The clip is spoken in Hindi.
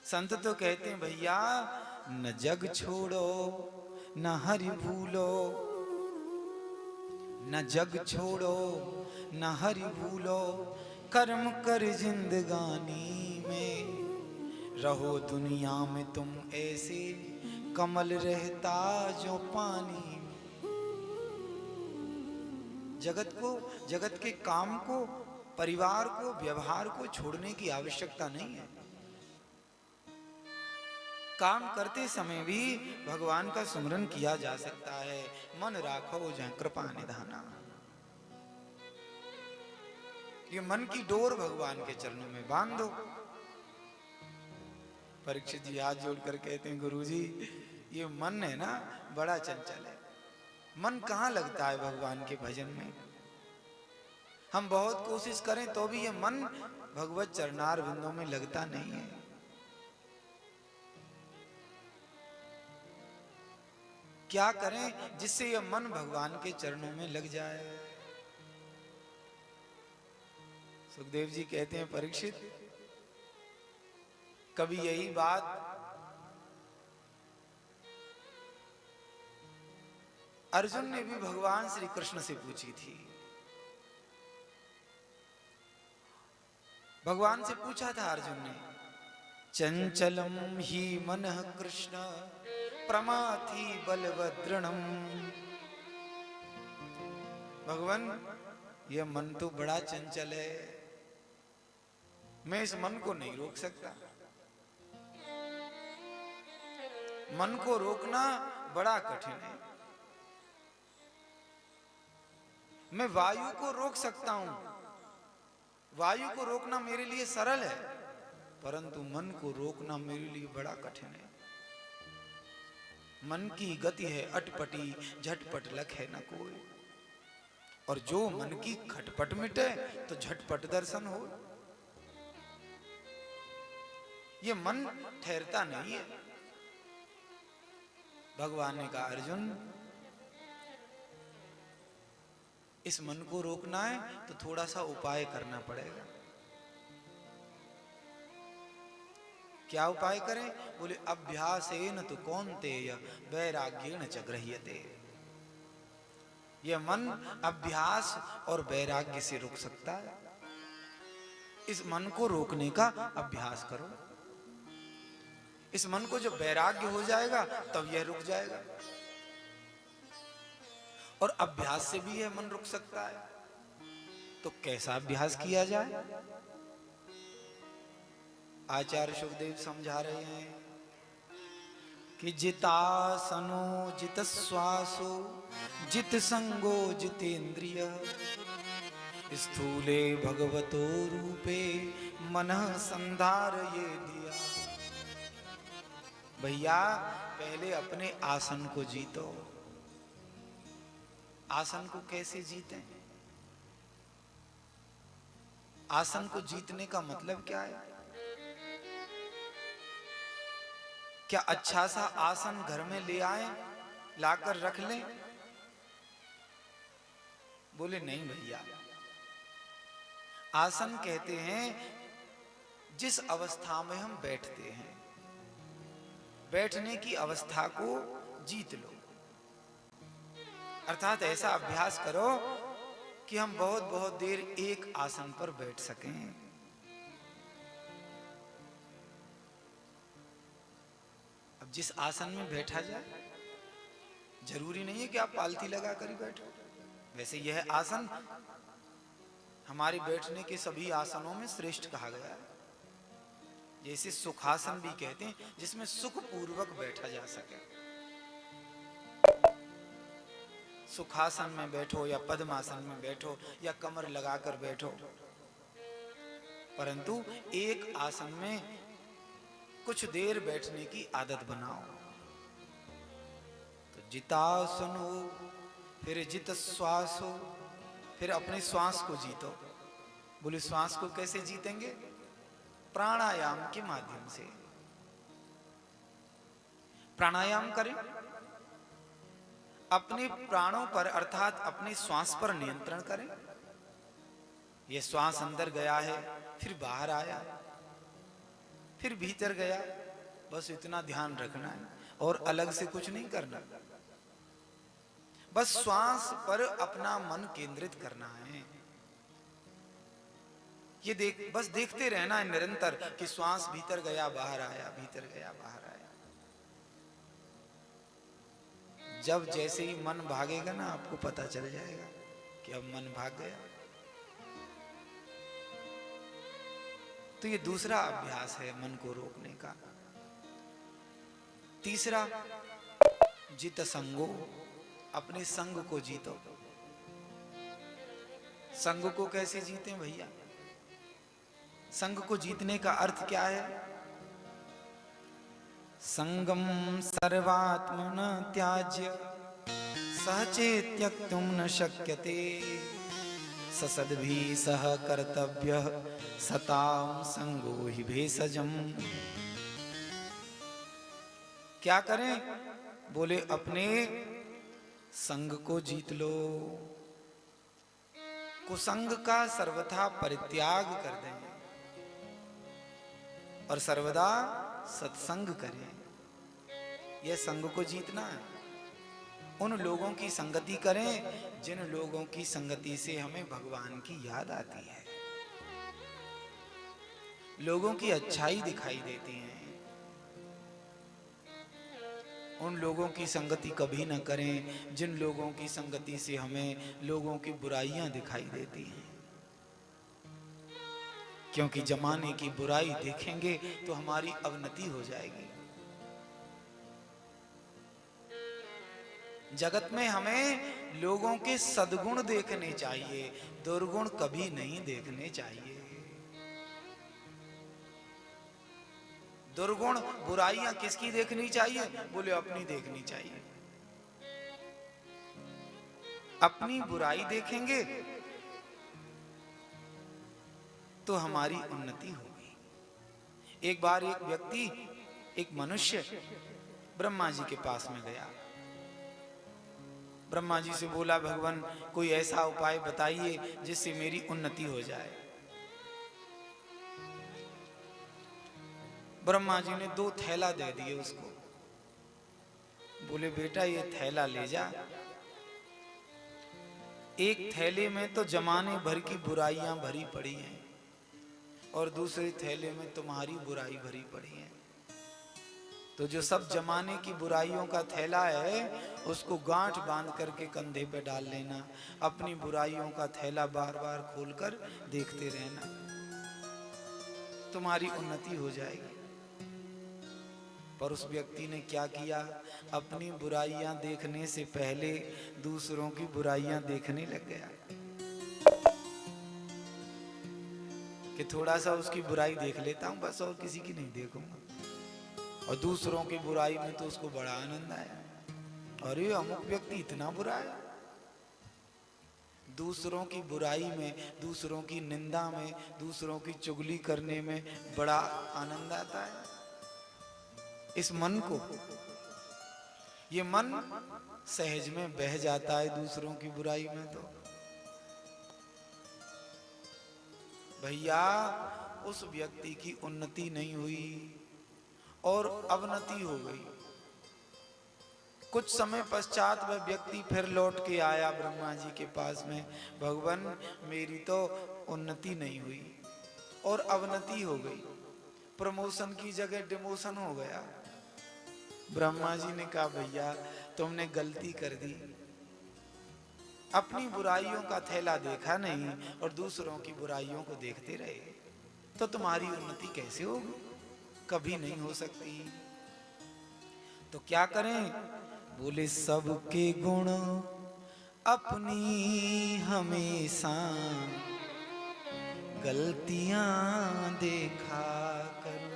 संत तो कहते हैं भैया न जग छोड़ो न हरि भूलो, न जग छोड़ो न हरि भूलो, कर्म कर जिंदगानी में, रहो दुनिया में तुम ऐसे कमल रहता जो पानी। जगत के काम को, परिवार को, व्यवहार को छोड़ने की आवश्यकता नहीं है। काम करते समय भी भगवान का सुमिरन किया जा सकता है। मन राखो जहाँ कृपा निधाना। ये मन की डोर भगवान के चरणों में बांध दो। परीक्षित जी हाथ जोड़कर कहते हैं गुरुजी ये मन है ना बड़ा चंचल है। मन कहाँ लगता है भगवान के भजन में। हम बहुत कोशिश करें तो भी ये मन भगवत चरणार बिंदों में लगता नहीं है। क्या करें जिससे यह मन भगवान के चरणों में लग जाए। सुखदेव जी कहते हैं परीक्षित कभी यही बात अर्जुन ने भी भगवान श्री कृष्ण से पूछी थी। भगवान से पूछा था अर्जुन ने, चंचलम ही मनः कृष्ण प्रमाथि बलवदृढ़म्। भगवान यह मन तो बड़ा चंचल है, मैं इस मन को नहीं रोक सकता। मन को रोकना बड़ा कठिन है। मैं वायु को रोक सकता हूं, वायु को रोकना मेरे लिए सरल है, परंतु मन को रोकना मेरे लिए बड़ा कठिन है। मन की गति है अटपटी, झटपट लखे न कोई। और जो मन की खटपट मिटे तो झटपट दर्शन हो। ये मन ठहरता नहीं है। भगवान ने कहा अर्जुन इस मन को रोकना है तो थोड़ा सा उपाय करना पड़ेगा। क्या उपाय करें? बोले अभ्यासेन तु कौन्तेय वैराग्येन च गृह्यते। यह मन अभ्यास और वैराग्य से रुक सकता है। इस मन को रोकने का अभ्यास करो। इस मन को जब वैराग्य हो जाएगा तब यह रुक जाएगा। और अभ्यास से भी यह मन रुक सकता है। तो कैसा अभ्यास किया जाए? आचार्य सुखदेव समझा रहे हैं कि जितासनो जित श्वासो जित संगो जितेंद्रिय स्थूले भगवतो रूपे मनः संधारये धिया। भैया पहले अपने आसन को जीतो। आसन को कैसे जीतें? आसन को जीतने का मतलब क्या है? क्या अच्छा सा आसन घर में ले आए, लाकर रख लें? बोले नहीं भैया, आसन कहते हैं जिस अवस्था में हम बैठते हैं, बैठने की अवस्था को जीत लो। अर्थात ऐसा अभ्यास करो कि हम बहुत बहुत देर एक आसन पर बैठ सकें। अब जिस आसन में बैठा जाए, जरूरी नहीं है कि आप पालथी लगा कर ही बैठो। वैसे यह आसन हमारे बैठने के सभी आसनों में श्रेष्ठ कहा गया है। जैसे सुखासन भी कहते हैं, जिसमें सुख पूर्वक बैठा जा सके। सुखासन में बैठो या पद्मासन में बैठो या कमर लगाकर बैठो, परंतु एक आसन में कुछ देर बैठने की आदत बनाओ। तो जितासन हो, फिर जित श्वास हो, फिर अपने श्वास को जीतो। बोले श्वास को कैसे जीतेंगे? प्राणायाम के माध्यम से। प्राणायाम करें, अपने प्राणों पर अर्थात अपने श्वास पर नियंत्रण करें। यह श्वास अंदर गया है, फिर बाहर आया, फिर भीतर गया, बस इतना ध्यान रखना है और अलग से कुछ नहीं करना, बस श्वास पर अपना मन केंद्रित करना है। ये बस देखते रहना है निरंतर कि श्वास भीतर गया बाहर आया, भीतर गया बाहर आया। जब जैसे ही मन भागेगा ना, आपको पता चल जाएगा कि अब मन भाग गया। तो ये दूसरा अभ्यास है मन को रोकने का। तीसरा, जित संगो, अपने संग को जीतो। संग को कैसे जीते भैया? संग को जीतने का अर्थ क्या है? संगम सर्वात्मन त्याज्य सहचे त्यक्तुम न शक्यते ससद्भि सह कर्तव्य सताम संगो हि भेषजम। क्या करें? बोले अपने संग को जीत लो, कुसंग का सर्वथा परित्याग कर दें और सर्वदा सत्संग करें। यह संग को जीतना है। उन लोगों की संगति करें जिन लोगों की संगति से हमें भगवान की याद आती है, लोगों की अच्छाई दिखाई देती है। उन लोगों की संगति कभी न करें जिन लोगों की संगति से हमें लोगों की बुराइयां दिखाई देती हैं, क्योंकि जमाने की बुराई देखेंगे तो हमारी अवनति हो जाएगी। जगत में हमें लोगों के सद्गुण देखने चाहिए, दुर्गुण कभी नहीं देखने चाहिए। दुर्गुण बुराइयां किसकी देखनी चाहिए? बोले अपनी देखनी चाहिए। अपनी बुराई देखेंगे तो हमारी उन्नति होगी। एक बार एक व्यक्ति, एक मनुष्य ब्रह्मा जी के पास में गया। ब्रह्मा जी से बोला, भगवान कोई ऐसा उपाय बताइए जिससे मेरी उन्नति हो जाए। ब्रह्मा जी ने 2 थैला दे दिए उसको। बोले बेटा ये थैला ले जा। एक थैले में तो जमाने भर की बुराइयां भरी पड़ी हैं और दूसरे थैले में तुम्हारी बुराई भरी पड़ी है। तो जो सब जमाने की बुराइयों का थैला है उसको गांठ बांध करके कंधे पे डाल लेना, अपनी बुराइयों का थैला बार बार खोलकर देखते रहना, तुम्हारी उन्नति हो जाएगी। पर उस व्यक्ति ने क्या किया? अपनी बुराइयां देखने से पहले दूसरों की बुराइयां देखने लग गया कि थोड़ा सा उसकी बुराई देख लेता हूं बस, और किसी की नहीं देखूंगा। और दूसरों की बुराई में तो उसको बड़ा आनंद आया। अरे अमुक व्यक्ति इतना बुरा है। दूसरों की बुराई में, दूसरों की निंदा में, दूसरों की चुगली करने में बड़ा आनंद आता है। इस मन को, ये मन सहज में बह जाता है दूसरों की बुराई में। तो भैया उस व्यक्ति की उन्नति नहीं हुई और अवनति हो गई। कुछ समय पश्चात वह व्यक्ति फिर लौट के आया ब्रह्मा जी के पास में, भगवान मेरी तो उन्नति नहीं हुई और अवनति हो गई, प्रमोशन की जगह डिमोशन हो गया। ब्रह्मा जी ने कहा भैया तुमने गलती कर दी, अपनी बुराइयों का थैला देखा नहीं और दूसरों की बुराइयों को देखते रहे तो तुम्हारी उन्नति कैसे होगी? कभी नहीं हो सकती। तो क्या करें? बोले सबके गुण अपनी हमेशा गलतियां देखा करो।